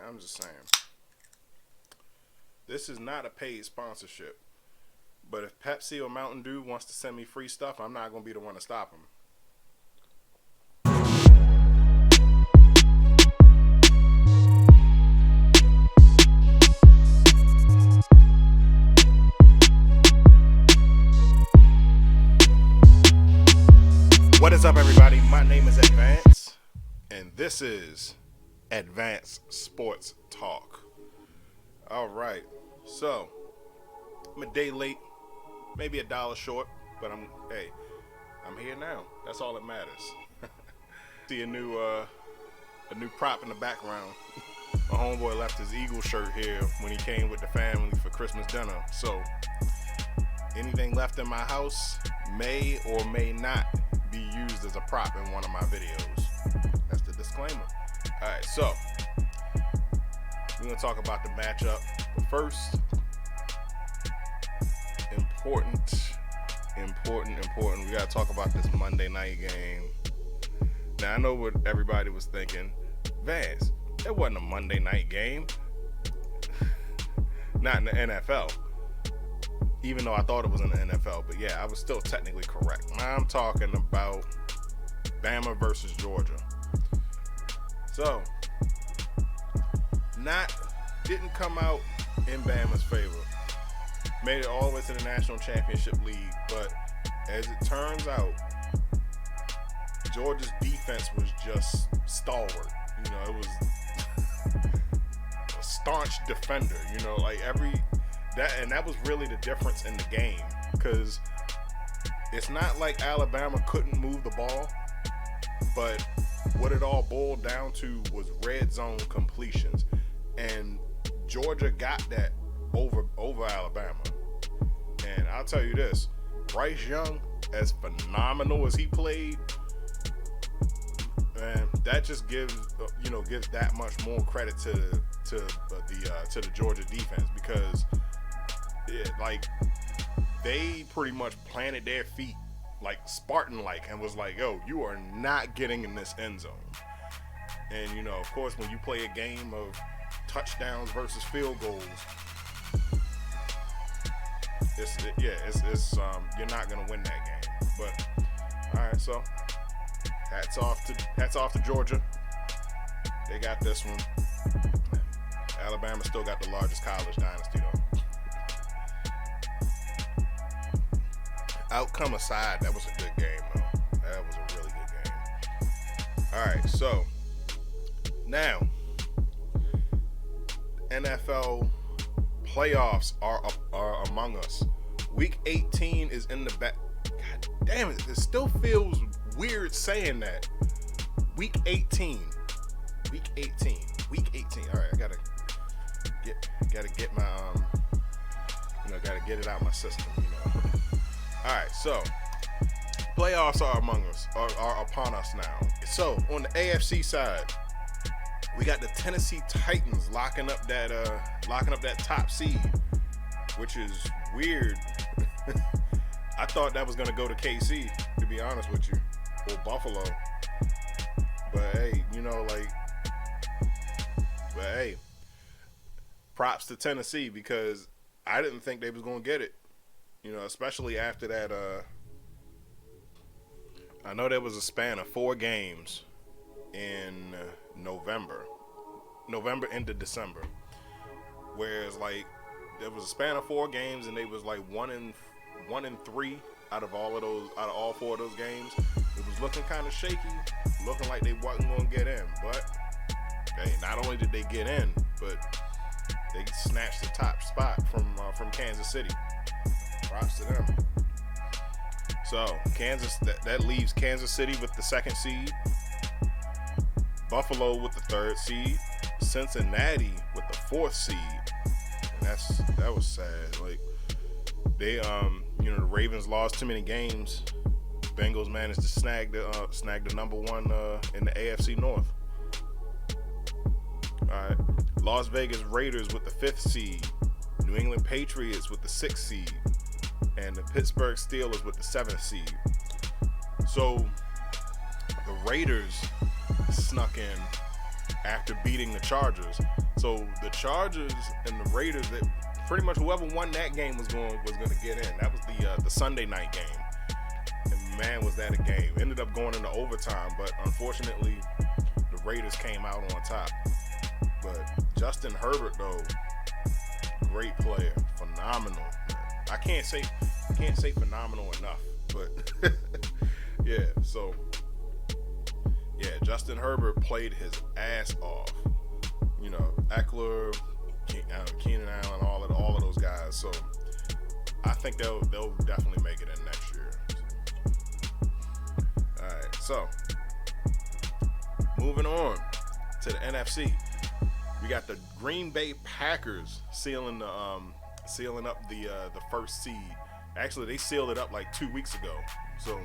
I'm just saying. This is not a paid sponsorship. But if Pepsi or Mountain Dew wants to send me free stuff, I'm not going to be the one to stop them. What is up, everybody? My name is Advance, and this is Advance Sports Talk. All right, so I'm a day late, maybe $1 short, but I'm here now. That's all that matters. See a new prop in the background. My homeboy left his Eagle shirt here when he came with the family for Christmas dinner. So anything left in my house may or may not be used as a prop in one of my videos. That's the disclaimer. All right, so we're gonna talk about the matchup, but first, important. We gotta talk about this Monday night game. Now I know what everybody was thinking. Vance, it wasn't a Monday night game. Not in the NFL. Even though I thought it was in the NFL, but yeah, I was still technically correct. Now I'm talking about Bama versus Georgia. So, didn't come out in Bama's favor. Made it all the way to the National Championship League, but as it turns out, Georgia's defense was just stalwart. You know, it was a staunch defender. You know, like that was really the difference in the game, because it's not like Alabama couldn't move the ball, but what it all boiled down to was red zone completions, and Georgia got that over Alabama. And I'll tell you this, Bryce Young, as phenomenal as he played, man, that just gives that much more credit to the Georgia defense, because they pretty much planted their feet like Spartan-like and was like, yo, you are not getting in this end zone. And, of course, when you play a game of touchdowns versus field goals, it's you're not going to win that game. But, all right, so hats off to Georgia. They got this one. Alabama still got the largest college dynasty, though. Outcome aside, that was a good game, though. That was a really good game. All right, so now NFL playoffs are among us. Week 18 is in the back. God damn it! It still feels weird saying that. Week 18. All right, I gotta get my gotta get it out my system. All right, so playoffs are among us, are upon us now. So on the AFC side, we got the Tennessee Titans locking up that top seed, which is weird. I thought that was gonna go to KC, to be honest with you, or Buffalo. But hey, props to Tennessee, because I didn't think they was gonna get it. Especially after that, I know there was a span of 4 games in November into December, whereas there was a span of 4 games and they was 1 and 3 out of all 4 of those games. It was looking kind of shaky, looking like they wasn't going to get in. But hey, not only did they get in, but they snatched the top spot from Kansas City. Props to them. So Kansas, that leaves Kansas City with the 2nd seed, Buffalo with the 3rd seed, Cincinnati with the 4th seed. And that was sad. They the Ravens lost too many games. Bengals managed to snag the number 1 in the AFC North. All right, Las Vegas Raiders with the 5th seed, New England Patriots with the 6th seed, and the Pittsburgh Steelers with the 7th seed. So the Raiders snuck in after beating the Chargers. So So the Chargers and the Raiders, that pretty much whoever won that game was going to get in. That was the Sunday night game. And man, was that a game. Ended up going into overtime, but unfortunately the Raiders came out on top. But Justin Herbert, though, great player, phenomenal. I can't say phenomenal enough, but yeah. So yeah, Justin Herbert played his ass off. You know, Eckler, Keenan Allen, all of those guys. So I think they'll definitely make it in next year. All right, so moving on to the NFC. We got the Green Bay Packers sealing up the first seed. Actually, they sealed it up like 2 weeks ago. So,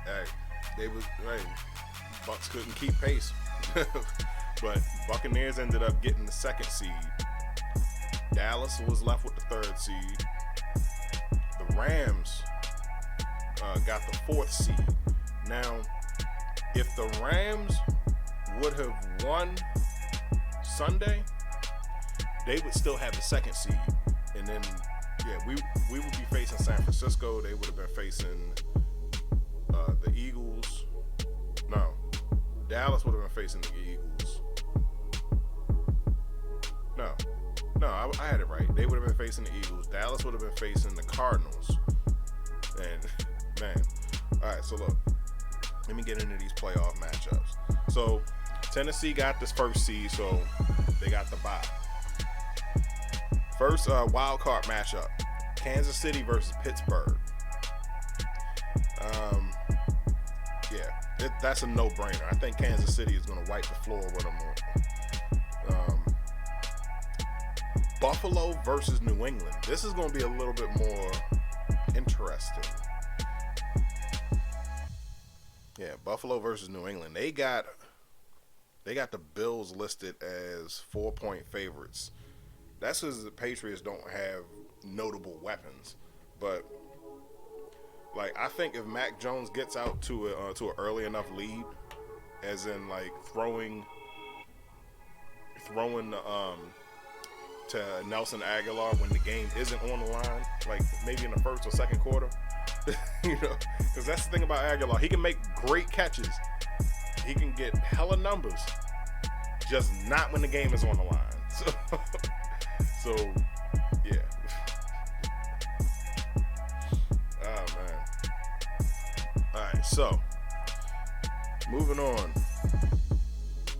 hey, Bucks couldn't keep pace. But Buccaneers ended up getting the second seed. Dallas was left with the third seed. The Rams got the fourth seed. Now, if the Rams would have won Sunday, they would still have the second seed, and then we would be facing San Francisco. They would have been facing the Eagles. No, Dallas would have been facing the Eagles. No, I had it right. They would have been facing the Eagles. Dallas would have been facing the Cardinals. And man, all right. So look, let me get into these playoff matchups. So Tennessee got this first seed, so they got the bye. First wild card matchup: Kansas City versus Pittsburgh. That's a no-brainer. I think Kansas City is going to wipe the floor with them. Buffalo versus New England. This is going to be a little bit more interesting. Yeah, Buffalo versus New England. They got the Bills listed as 4-point favorites. That's because the Patriots don't have notable weapons. But like, I think if Mac Jones gets out to an early enough lead, as in like throwing to Nelson Aguilar when the game isn't on the line, like maybe in the first or second quarter, you know, because that's the thing about Aguilar. He can make great catches. He can get hella numbers, just not when the game is on the line. So yeah. Oh man. All right, so moving on.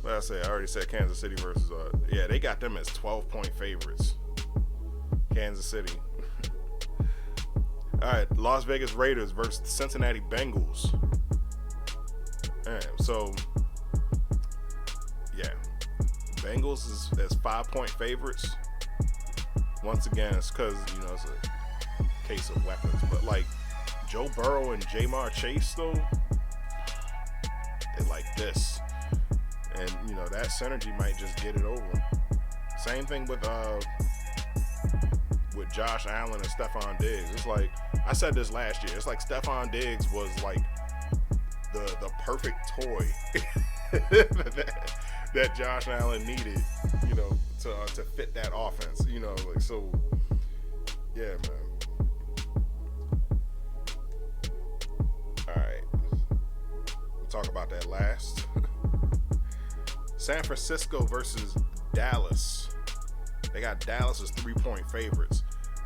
Like I say, I already said Kansas City versus they got them as 12-point favorites. Kansas City. All right, Las Vegas Raiders versus the Cincinnati Bengals. So yeah, Bengals is as 5-point favorites. Once again, it's because it's a case of weapons. But like Joe Burrow and Jamar Chase, though, they're like this. And that synergy might just get it over. Same thing with Josh Allen and Stephon Diggs. It's like I said this last year. It's like Stephon Diggs was like the perfect toy that Josh Allen needed, to fit that offense. So yeah, man. All right, we'll talk about that last. San Francisco versus Dallas. They got Dallas as 3-point favorites,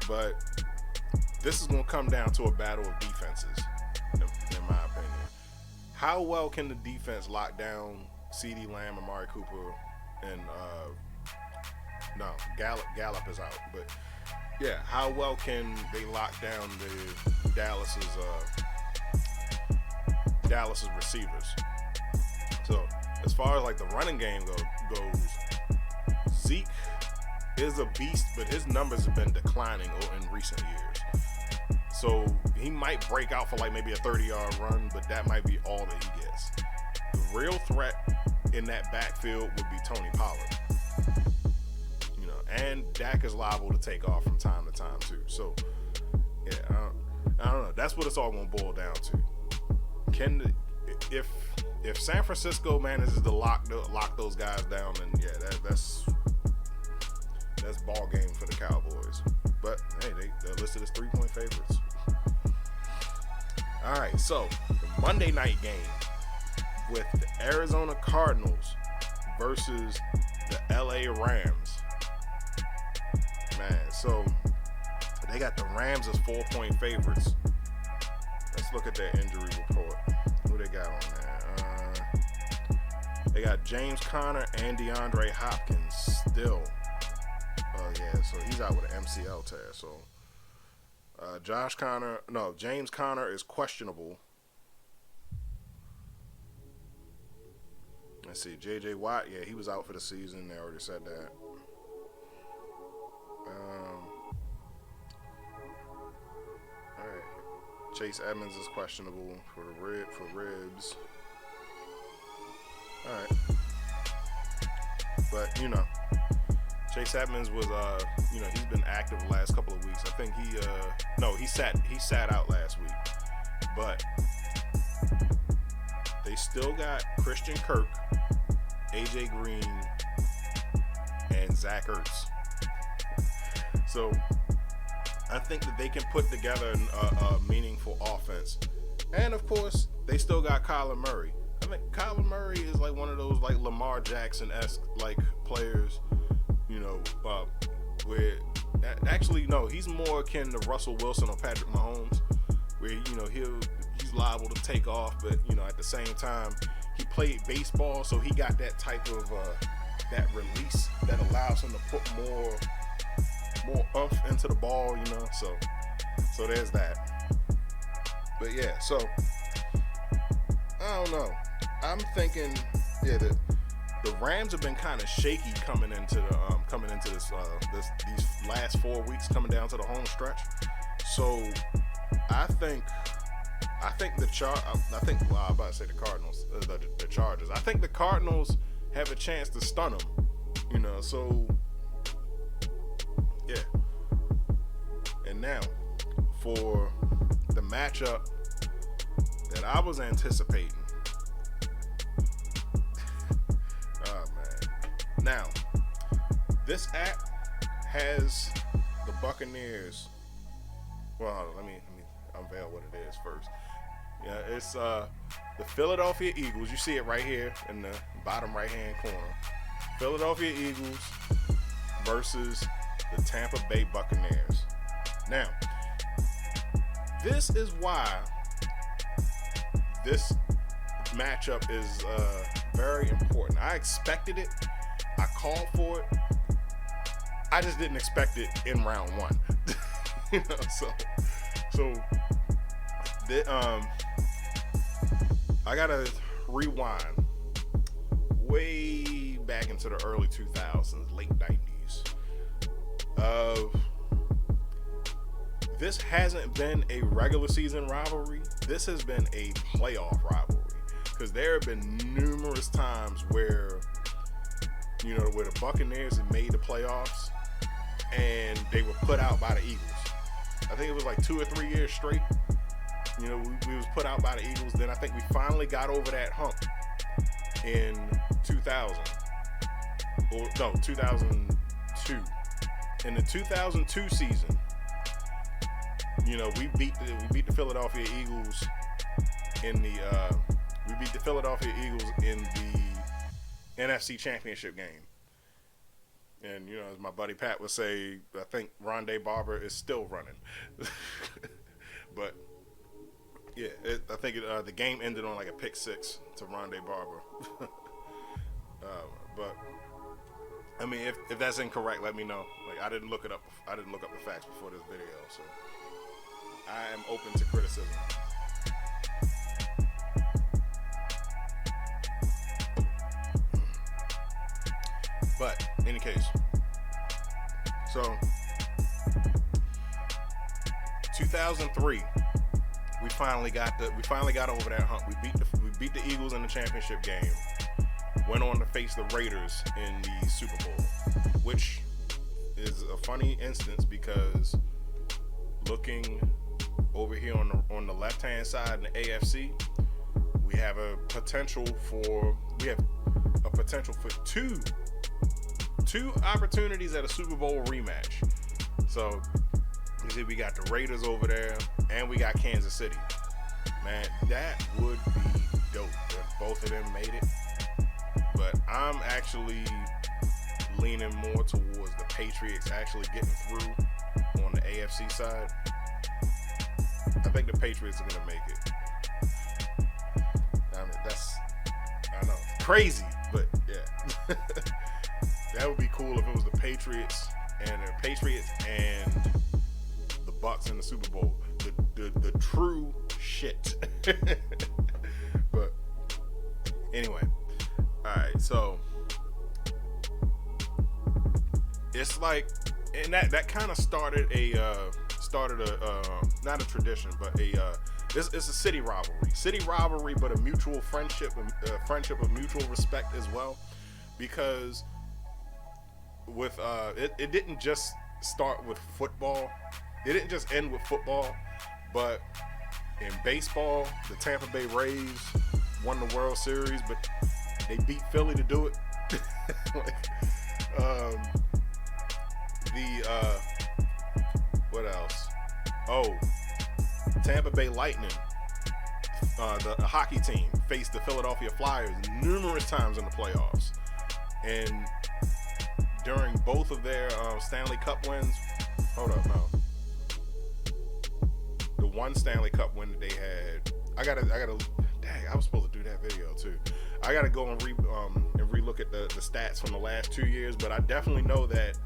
but this is going to come down to a battle of defenses, in my opinion. How well can the defense lock down CeeDee Lamb, Amari Cooper, and Gallup is out, but yeah, how well can they lock down the Dallas's receivers? So as far as like the running game goes, Zeke is a beast, but his numbers have been declining in recent years. So he might break out for like maybe a 30-yard run, but that might be all that he gets. The real threat in that backfield would be Tony Pollard. And Dak is liable to take off from time to time too. So yeah, I don't know. That's what it's all going to boil down to. If San Francisco manages to lock those guys down, then yeah, that's ball game for the Cowboys. But hey, they're listed as 3-point favorites. All right, so the Monday night game with the Arizona Cardinals versus the LA Rams. Man, so they got the Rams as 4-point favorites. Let's look at their injury report. Who they got on there? They got James Conner and DeAndre Hopkins still. Oh yeah, so he's out with an MCL tear. So James Conner is questionable. Let's see, J.J. Watt, yeah, he was out for the season. They already said that. All right, Chase Edmonds is questionable for ribs. All right, but Chase Edmonds was he's been active the last couple of weeks. I think he sat out last week, but they still got Christian Kirk, AJ Green, and Zach Ertz. So I think that they can put together a meaningful offense. And of course, they still got Kyler Murray. I mean, Kyler Murray is like one of those like Lamar Jackson-esque like players, where actually no, he's more akin to Russell Wilson or Patrick Mahomes, where he's liable to take off, but at the same time he played baseball, so he got that type of that release that allows him to put more oomph into the ball, so there's that. But yeah, so I don't know. I'm thinking, the Rams have been kind of shaky coming into these last 4 weeks, coming down to the home stretch. So I think I'm about to say the Cardinals, the Chargers. I think the Cardinals have a chance to stun them. So yeah. And now for the matchup that I was anticipating. Oh man. Now, this app has the Buccaneers. Well, let me unveil what it is first. Yeah, it's the Philadelphia Eagles. You see it right here in the bottom right-hand corner. Philadelphia Eagles versus the Tampa Bay Buccaneers. Now, this is why this matchup is very important. I expected it. I called for it. I just didn't expect it in round one. I gotta rewind way back into the early 2000s, late 90s. This hasn't been a regular season rivalry. This has been a playoff rivalry, because there have been numerous times where where the Buccaneers had made the playoffs and they were put out by the Eagles. I think it was like 2 or 3 years straight. We was put out by the Eagles. Then I think we finally got over that hump in 2000. 2002. In the 2002 season, we beat the Philadelphia Eagles in the NFC Championship game. And as my buddy Pat would say, I think Rondé Barber is still running. But yeah, I think the game ended on like a pick six to Rondé Barber. But I mean, if that's incorrect, let me know. Like, I didn't look up the facts before this video, so I am open to criticism. But in any case, so 2003, we finally got over that hump. We beat the Eagles in the championship game. Went on to face the Raiders in the Super Bowl, which is a funny instance because looking over here on the left-hand side in the AFC, we have a potential for two two opportunities at a Super Bowl rematch. So you see, we got the Raiders over there, and we got Kansas City. Man, that would be dope if both of them made it. But I'm actually leaning more towards the Patriots actually getting through on the AFC side. I think the Patriots are going to make it. I mean, I know, crazy, but yeah. That would be cool if it was the Patriots and the Bucks in the Super Bowl. The true shit. But anyway, all right. So it's like, and that kind of started a not a tradition, but it's a city rivalry, but a mutual friendship of mutual respect as well, because with it didn't just start with football. It didn't just end with football, but in baseball, the Tampa Bay Rays won the World Series, but they beat Philly to do it. What else? Oh, Tampa Bay Lightning, the hockey team, faced the Philadelphia Flyers numerous times in the playoffs, and during both of their Stanley Cup wins. Hold up, no. The one Stanley Cup win that they had, I gotta. Dang, I was supposed to do that video too. I gotta go and relook at the stats from the last 2 years, but I definitely know that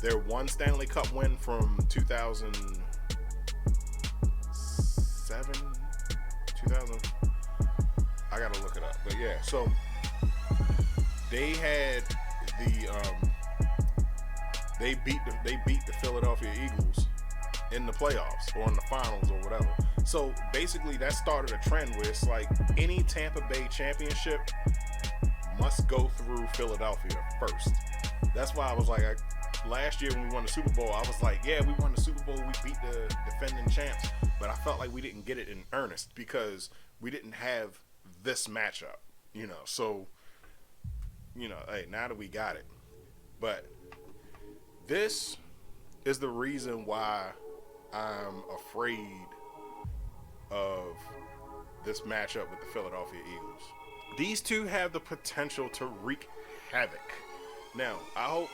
their one Stanley Cup win from 2007, 2000. I gotta look it up, but yeah. So they had they beat the Philadelphia Eagles in the playoffs or in the finals or whatever. So basically that started a trend where it's like any Tampa Bay championship must go through Philadelphia first. That's why I was like, last year when we won the Super Bowl, I was like, yeah, we won the Super Bowl, we beat the defending champs, but I felt like we didn't get it in earnest because we didn't have this matchup, so hey, now that we got it. But this is the reason why I'm afraid of this matchup with the Philadelphia Eagles. These two have the potential to wreak havoc. Now, I hope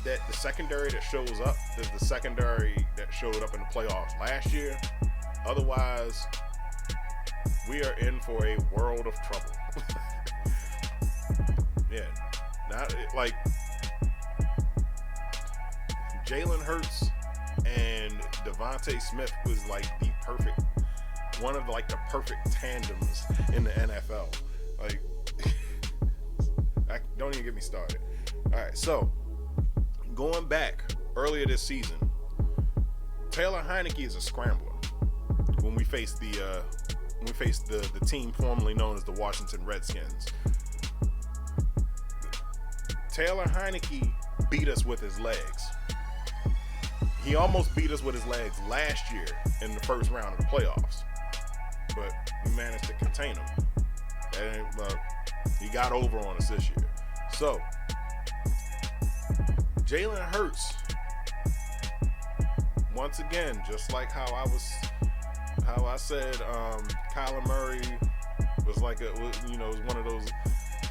that the secondary that shows up is the secondary that showed up in the playoffs last year. Otherwise, we are in for a world of trouble. Yeah, not like Jalen Hurts and Devontae Smith was like one of the perfect tandems in the NFL. Like, don't even get me started. All right, so going back earlier this season, Taylor Heineke is a scrambler. When we faced the team formerly known as the Washington Redskins, Taylor Heineke beat us with his legs. He almost beat us with his legs last year in the first round of the playoffs, but we managed to contain him. And he got over on us this year. So Jalen Hurts, once again, just like how I said, Kyler Murray was was one of those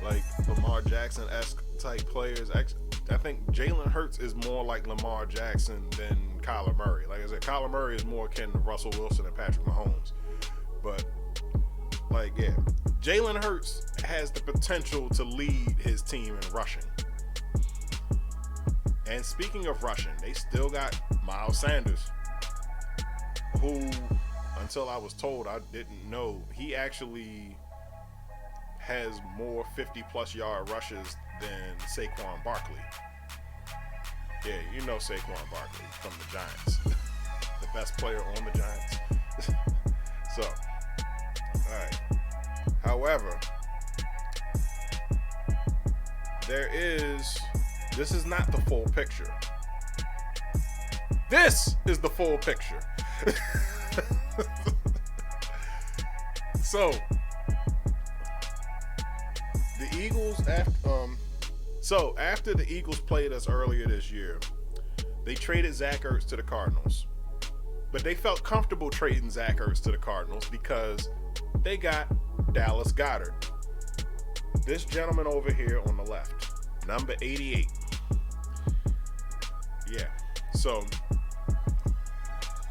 like Lamar Jackson-esque type players. I think Jalen Hurts is more like Lamar Jackson than Kyler Murray. Like I said, Kyler Murray is more akin to Russell Wilson and Patrick Mahomes. But Jalen Hurts has the potential to lead his team in rushing. And speaking of rushing, they still got Miles Sanders, who, until I was told, I didn't know, he actually has more 50-plus yard rushes than Saquon Barkley. Yeah, you know Saquon Barkley from the Giants. The best player on the Giants. So, alright. However, this is not the full picture. This is the full picture. So, the Eagles, So after the Eagles played us earlier this year, they traded Zach Ertz to the Cardinals. But they felt comfortable trading Zach Ertz to the Cardinals because they got Dallas Goedert. This gentleman over here on the left, number 88. Yeah. So,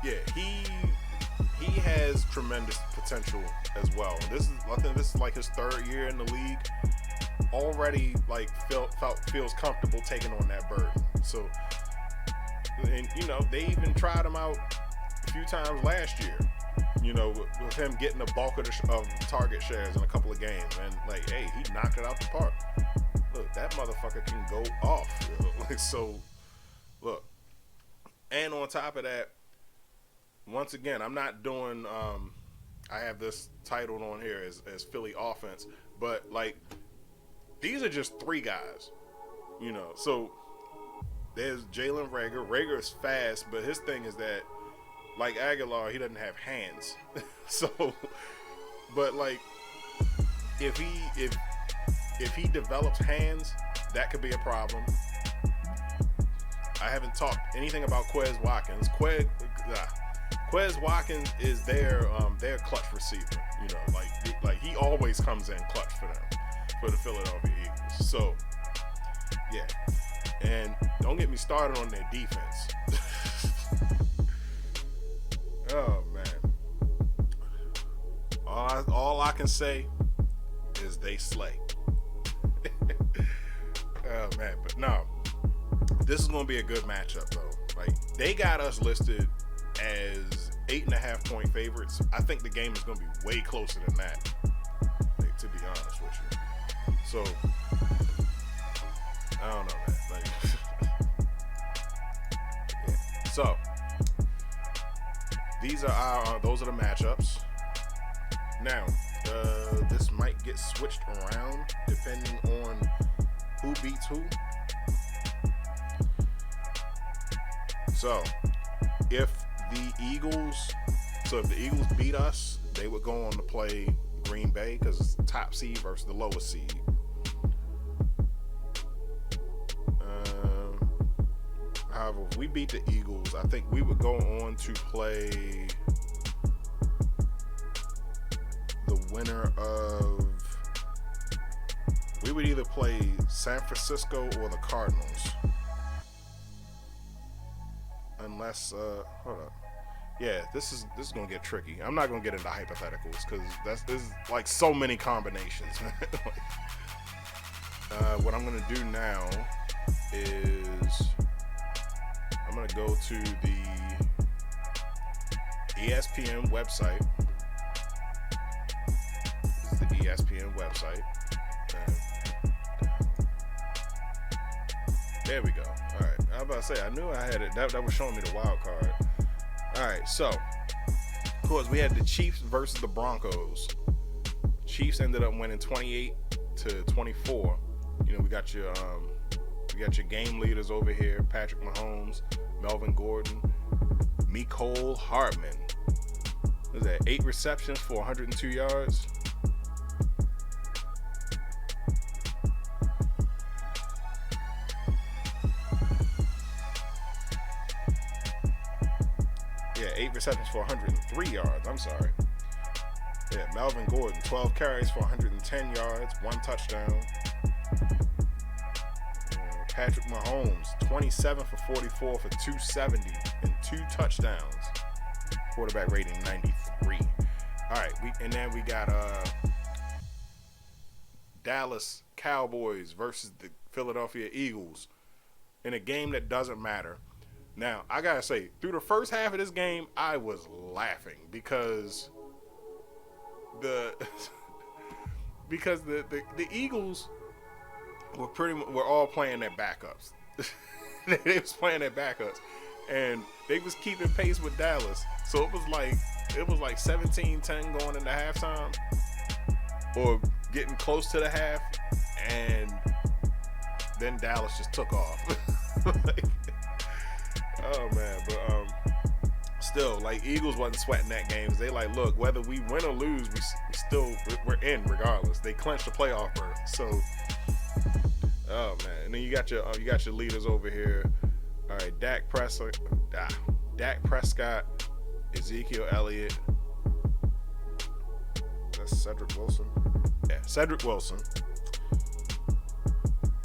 yeah, he has tremendous potential as well. I think this is like his third year in the league. Already like feels comfortable taking on that burden. So, and they even tried him out a few times last year. With him getting the bulk of target shares in a couple of games, and like, hey, he knocked it out the park. Look, that motherfucker can go off. So, look, and on top of that, once again, I'm not doing. I have this titled on here as Philly offense, but like, these are just three guys. So there's Jalen Reagor. Reagor is fast, but his thing is that, like Aguilar, he doesn't have hands. So, but like, if he develops hands, that could be a problem. I haven't talked anything about Quez Watkins. Quez Watkins is their clutch receiver. Like he always comes in clutch for them, for the Philadelphia Eagles. So, yeah, and don't get me started on their defense. Oh man, all I can say is they slay. Oh man, but no, this is gonna be a good matchup though. Like, they got us listed as 8.5-point favorites. I think the game is gonna be way closer than that, like, to be honest with you. So I don't know, man. Like, yeah. So those are the matchups. Now, this might get switched around depending on who beats who. So, if the Eagles beat us, they would go on to play Green Bay because it's the top seed versus the lowest seed. However, if we beat the Eagles, I think we would go on to play the winner of. We would either play San Francisco or the Cardinals. Unless, hold up. Yeah, this is gonna get tricky. I'm not gonna get into hypotheticals because this is like so many combinations. What I'm gonna do now is I'm gonna go to the ESPN website. This is the ESPN website. There we go. All right. I was about to say, I knew I had it. That was showing me the wild card. All right. So, of course, we had the Chiefs versus the Broncos. Chiefs ended up winning 28-24. We got your game leaders over here: Patrick Mahomes, Melvin Gordon, Mecole Hardman. What is that? 8 receptions for 102 yards. Yeah, 8 receptions for 103 yards. I'm sorry. Yeah, Melvin Gordon, 12 carries for 110 yards, 1 touchdown. Patrick Mahomes, 27 for 44 for 270 and 2 touchdowns. Quarterback rating 93. All right, we got Dallas Cowboys versus the Philadelphia Eagles in a game that doesn't matter. Now, I gotta say, through the first half of this game, I was laughing because the Eagles were all playing their backups. They was playing their backups, and they was keeping pace with Dallas. So it was like 17-10 going into halftime, or getting close to the half, and then Dallas just took off. Oh man, but still, like, Eagles wasn't sweating that game. They like, look, whether we win or lose, we're in regardless. They clinched the playoff berth. So, Oh man, and then you got your leaders over here. All right, Dak Prescott, Ezekiel Elliott. That's Cedric Wilson. Yeah, Cedric Wilson.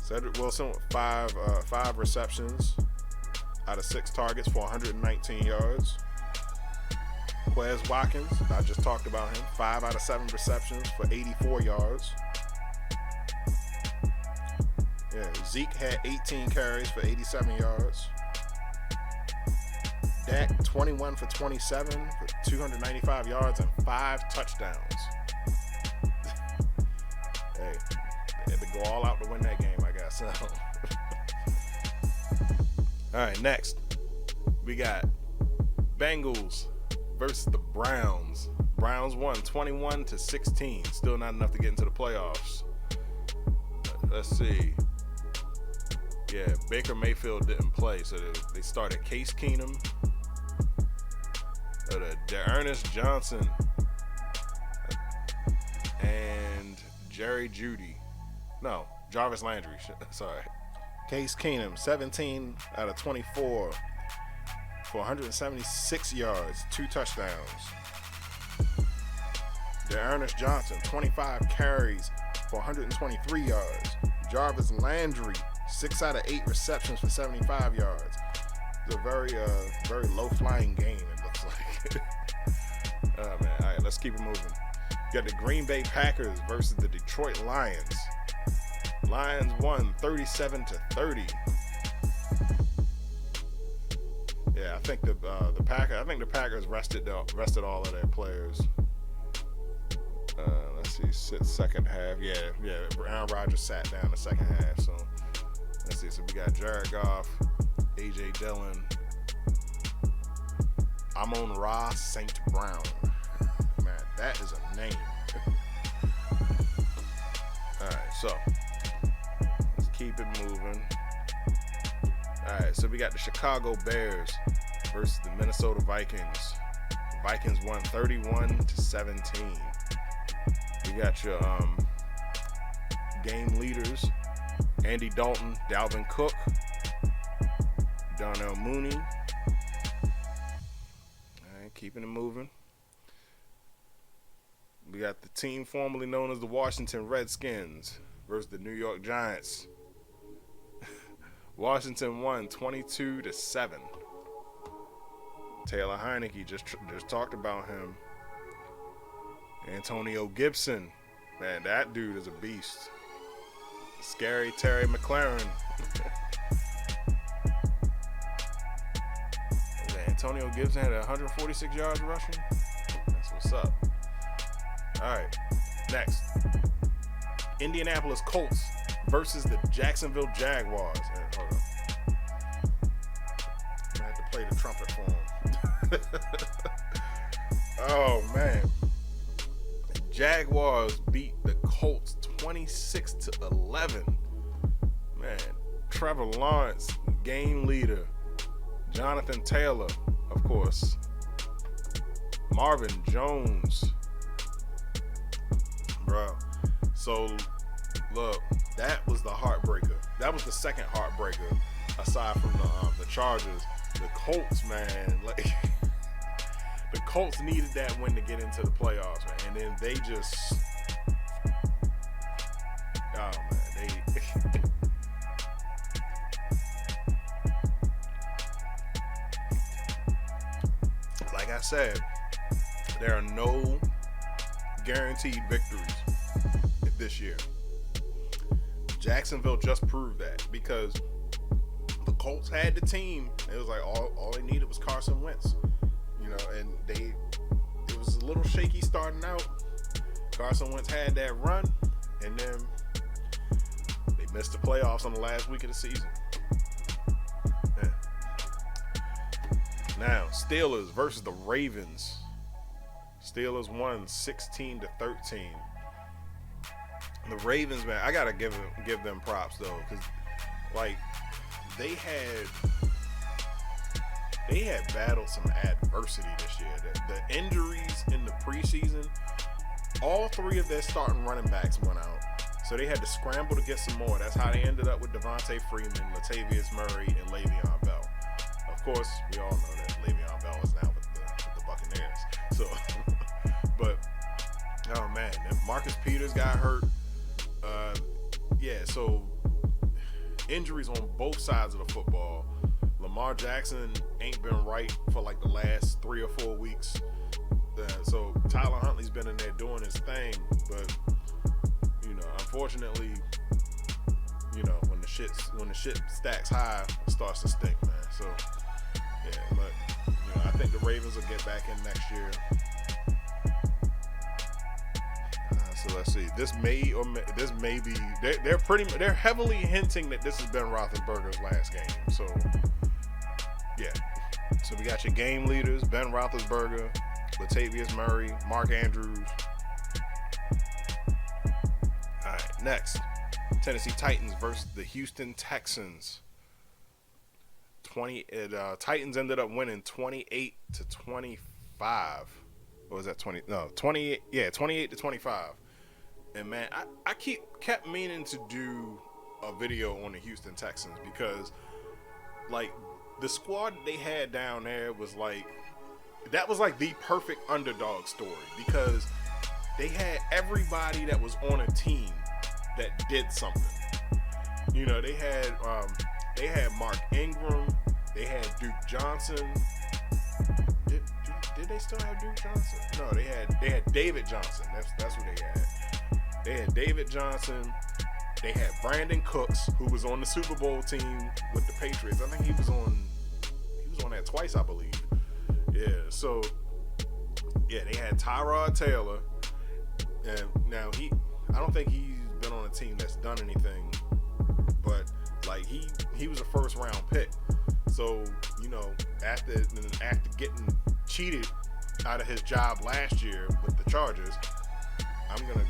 Cedric Wilson with five receptions out of 6 targets for 119 yards. Quez Watkins, I just talked about him. 5 out of 7 receptions for 84 yards. Yeah, Zeke had 18 carries for 87 yards. Dak 21 for 27 for 295 yards and 5 touchdowns. Hey, they had to go all out to win that game, I guess. All right, next we got Bengals versus the Browns. Browns won 21-16. Still not enough to get into the playoffs. Let's see. Yeah, Baker Mayfield didn't play, so they started Case Keenum, D'Ernest Johnson, and Jarvis Landry. Sorry. Case Keenum, 17 out of 24 for 176 yards, 2 touchdowns. D'Ernest Johnson, 25 carries for 123 yards. Jarvis Landry, 6 out of 8 receptions for 75 yards. It's a very low-flying game, it looks like. Oh, man. All right, let's keep it moving. You got the Green Bay Packers versus the Detroit Lions. Lions won 37-30. Yeah, I think the Packers rested all of their players. Let's see, second half. Yeah. Aaron Rodgers sat down the second half. So let's see. So we got Jared Goff, AJ Dillon, Amon-Ra St. Brown. Man, that is a name. All right, so let's keep it moving. All right, so we got the Chicago Bears versus the Minnesota Vikings. The Vikings won 31-17. You got your game leaders: Andy Dalton, Dalvin Cook, Darnell Mooney. All right, keeping it moving. We got the team formerly known as the Washington Redskins versus the New York Giants. Washington won 22-7. Taylor Heineke, just talked about him. Antonio Gibson, man, that dude is a beast. Scary Terry McLaurin. Antonio Gibson had 146 yards rushing. That's what's up. All right, next. Indianapolis Colts versus the Jacksonville Jaguars. Hold on. I have to play the trumpet for him. Oh, man. The Jaguars beat the Colts 26-11. Man, Trevor Lawrence, game leader. Jonathan Taylor, of course. Marvin Jones. Bro, so look, that was the heartbreaker. That was the second heartbreaker, aside from the Chargers. The Colts, man, like the Colts needed that win to get into the playoffs, man, and then they just, oh man, they. Like I said, there are no guaranteed victories this year. Jacksonville just proved that, because the Colts had the team. It was like all they needed was Carson Wentz, and it was a little shaky starting out. Carson Wentz had that run, and then they missed the playoffs on the last week of the season. Yeah. Now, Steelers versus the Ravens. Steelers won 16-13. The Ravens, man, I gotta give them props though, because like they had battled some adversity this year. The injuries in the preseason, all 3 of their starting running backs went out. So they had to scramble to get some more. That's how they ended up with Devontae Freeman, Latavius Murray, and Le'Veon Bell. Of course, we all know that Le'Veon Bell is now with the Buccaneers. So, but, oh man, Marcus Peters got hurt. So injuries on both sides of the football. Lamar Jackson ain't been right for like the last 3 or 4 weeks. So Tyler Huntley's been in there doing his thing, but unfortunately, when the shit stacks high, it starts to stink, man. So yeah, but I think the Ravens will get back in next year. So let's see. This may be. They're heavily hinting that this has been Roethlisberger's last game. So yeah. So we got your game leaders: Ben Roethlisberger, Latavius Murray, Mark Andrews. All right. Next, Tennessee Titans versus the Houston Texans. Titans ended up winning 28-25. What was that? 28. Yeah, 28-25. And man, I kept meaning to do a video on the Houston Texans because, like, the squad they had down there was like the perfect underdog story because they had everybody that was on a team that did something. They had Mark Ingram, they had Duke Johnson. Did they still have Duke Johnson? No, they had David Johnson. That's what they had. They had David Johnson. They had Brandon Cooks, who was on the Super Bowl team with the Patriots. I think he was on that twice, I believe. Yeah. So yeah, they had Tyrod Taylor, and now I don't think he's been on a team that's done anything, but like he was a first round pick. So after getting cheated out of his job last year with the Chargers, I'm gonna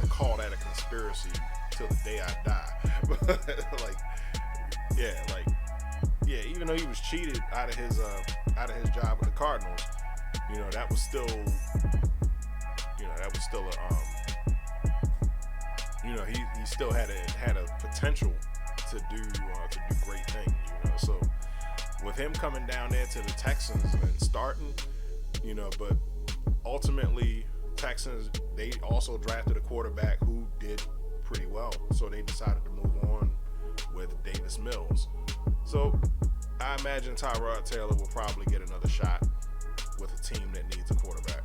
call that a conspiracy till the day I die. Even though he was cheated out of his job with the Cardinals, that was still he still had a potential to do great things. So with him coming down there to the Texans and starting, but ultimately Texans, they also drafted a quarterback who did pretty well, so they decided to move on with Davis Mills. So I imagine Tyrod Taylor will probably get another shot with a team that needs a quarterback.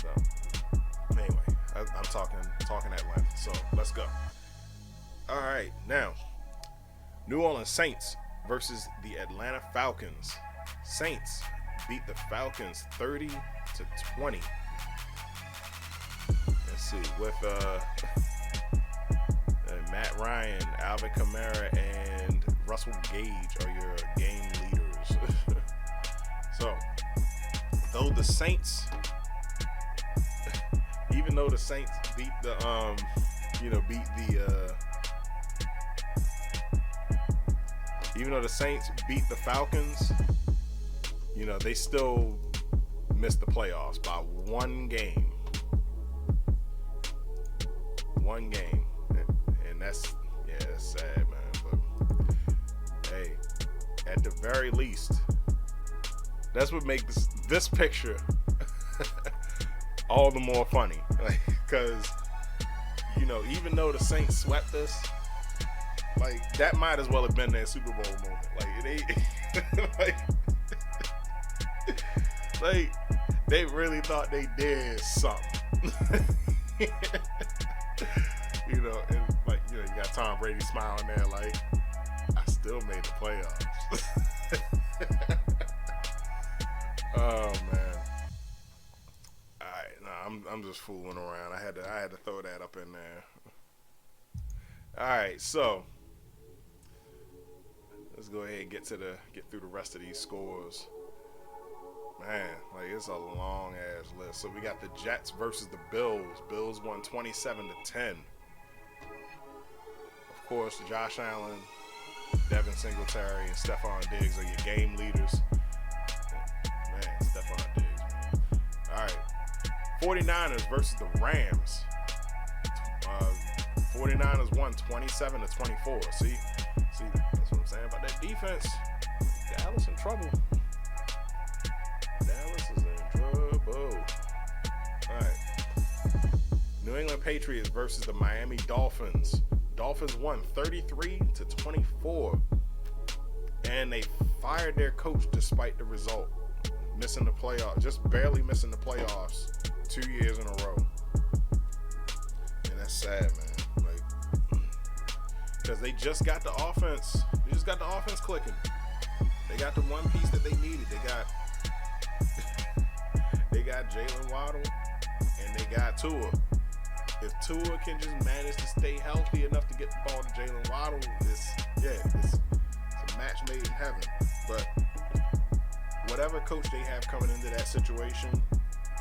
So anyway, I'm talking at length, so let's go. All right, now New Orleans Saints versus the Atlanta Falcons. Saints beat the Falcons 30-20. Let's see, with Matt Ryan, Alvin Kamara, and Russell Gage are your game leaders. So, though the Saints beat the Falcons, they still missed the playoffs by one game. And that's sad, man. But hey, at the very least, that's what makes this picture all the more funny. Because even though the Saints swept us, that might as well have been their Super Bowl moment. They really thought they did something. And you got Tom Brady smiling there I still made the playoffs. Oh man. Alright, I'm just fooling around. I had to throw that up in there. Alright, so let's go ahead and get through the rest of these scores. Man, it's a long ass list. So we got the Jets versus the Bills. Bills won 27-10. Of course, Josh Allen, Devin Singletary, and Stephon Diggs are your game leaders. Man, Stephon Diggs, man. All right, 49ers versus the Rams. 49ers won 27-24. See, that's what I'm saying about that defense. Dallas in trouble. Dallas is in trouble. All right. New England Patriots versus the Miami Dolphins. Dolphins won 33-24. And they fired their coach despite the result. Missing the playoffs. Just barely missing the playoffs 2 years in a row. And that's sad, man. Like, because they just got the offense. They just got the offense clicking. They got the one piece that they needed. They got Jalen Waddle and they got Tua. If Tua can just manage to stay healthy enough to get the ball to Jalen Waddle, it's a match made in heaven. But whatever coach they have coming into that situation,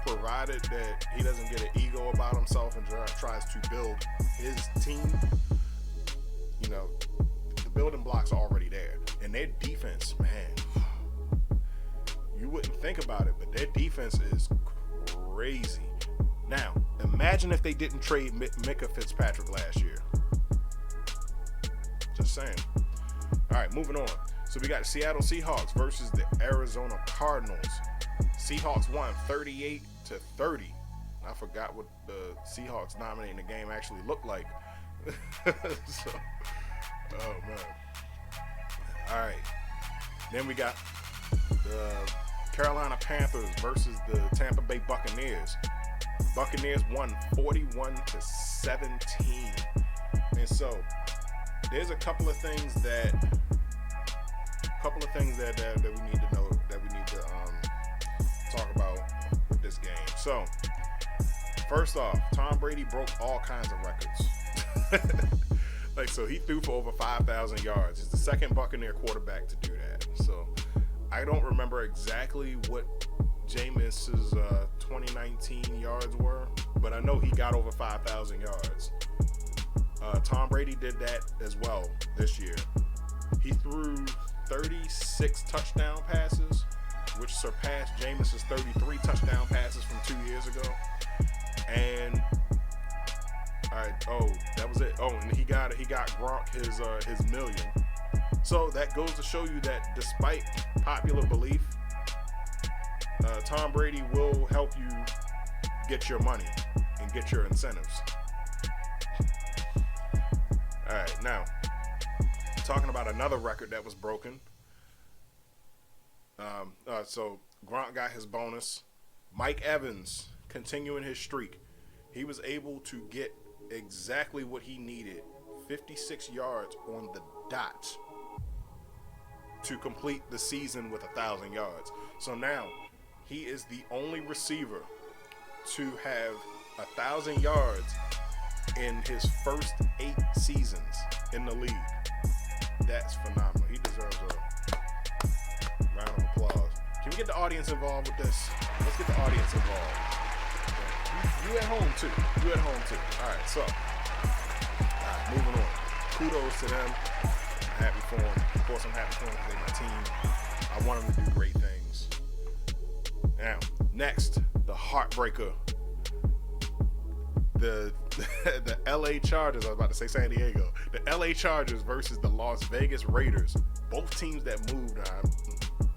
provided that he doesn't get an ego about himself and tries to build his team, you know, the building blocks are already there. And their defense, man, you wouldn't think about it, but their defense is crazy. Now, imagine if they didn't trade Micah Fitzpatrick last year. Just saying. All right, moving on. So we got Seattle Seahawks versus the Arizona Cardinals. Seahawks won 38-30. I forgot what the Seahawks dominating the game actually looked like. So, oh man. All right. Then we got the Carolina Panthers versus the Tampa Bay Buccaneers. Buccaneers won 41-17. And so there's a couple of things that we need to know, that we need to talk about with this game. So first off, Tom Brady broke all kinds of records. So he threw for over 5,000 yards. He's the second Buccaneer quarterback to do that. So I don't remember exactly what Jameis's 2019 yards were, but I know he got over 5,000 yards. Tom Brady did that as well this year. He threw 36 touchdown passes, which surpassed Jameis's 33 touchdown passes from 2 years ago. And that was it. And he got Gronk his million. So that goes to show you that despite popular belief, Tom Brady will help you get your money and get your incentives. All right, now talking about another record that was broken. So Gronk got his bonus. Mike Evans continuing his streak. He was able to get exactly what he needed, 56 yards on the dot, to complete the season with 1,000 yards. So now he is the only receiver to have 1,000 yards in his first 8 seasons in the league. That's phenomenal. He deserves a round of applause. Can we get the audience involved with this? Let's get the audience involved. You at home too. All right, so moving on. Kudos to them. I'm happy for them. Of course, I'm happy for them because they're my team. I want them to do great things. Now, next, the heartbreaker. The LA Chargers, I was about to say San Diego. The LA Chargers versus the Las Vegas Raiders. Both teams that moved. I'm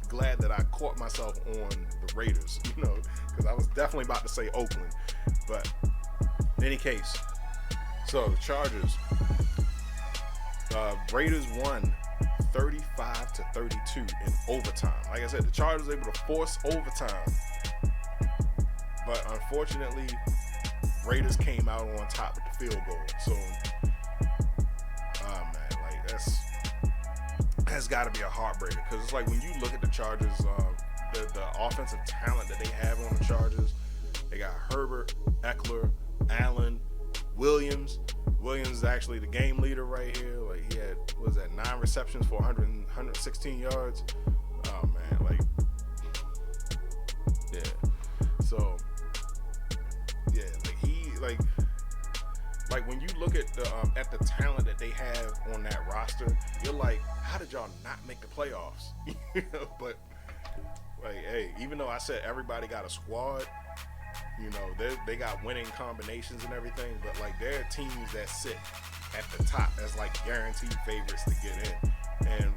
glad that I caught myself on the Raiders, because I was definitely about to say Oakland. But in any case, so the Chargers, Raiders won 35-32 in overtime. Like I said, the Chargers were able to force overtime, but unfortunately, Raiders came out on top with the field goal. So, that's got to be a heartbreaker, because it's like when you look at the Chargers, the offensive talent that they have on the Chargers, they got Herbert, Eckler, Allen, Williams. Williams is actually the game leader right here. Like, he had, 9 receptions for 116 yards. Oh man, yeah. So, yeah, like when you look at the talent that they have on that roster, you're like, how did y'all not make the playoffs? But hey, even though I said everybody got a squad, they got winning combinations and everything, but there are teams that sit at the top as like guaranteed favorites to get in. And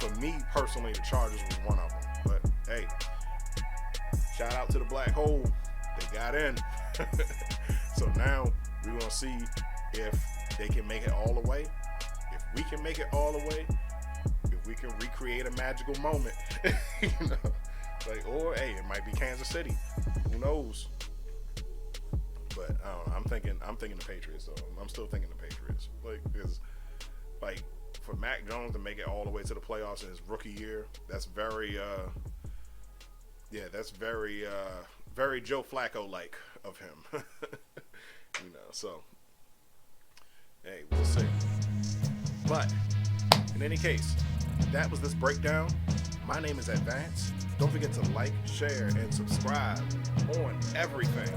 for me personally, the Chargers was one of them. But hey, shout out to the black hole. They got in. So now we're going to see if they can make it all the way. If we can make it all the way, if we can recreate a magical moment, you know, like, or hey, it might be Kansas City. Who knows? But I don't know. I'm thinking the Patriots. So I'm still thinking the Patriots. Like, because like for Mac Jones to make it all the way to the playoffs in his rookie year, that's very very Joe Flacco like of him. You know, so hey, we'll see. But in any case, that was this breakdown. My name is Advance. Don't forget to like, share, and subscribe on everything.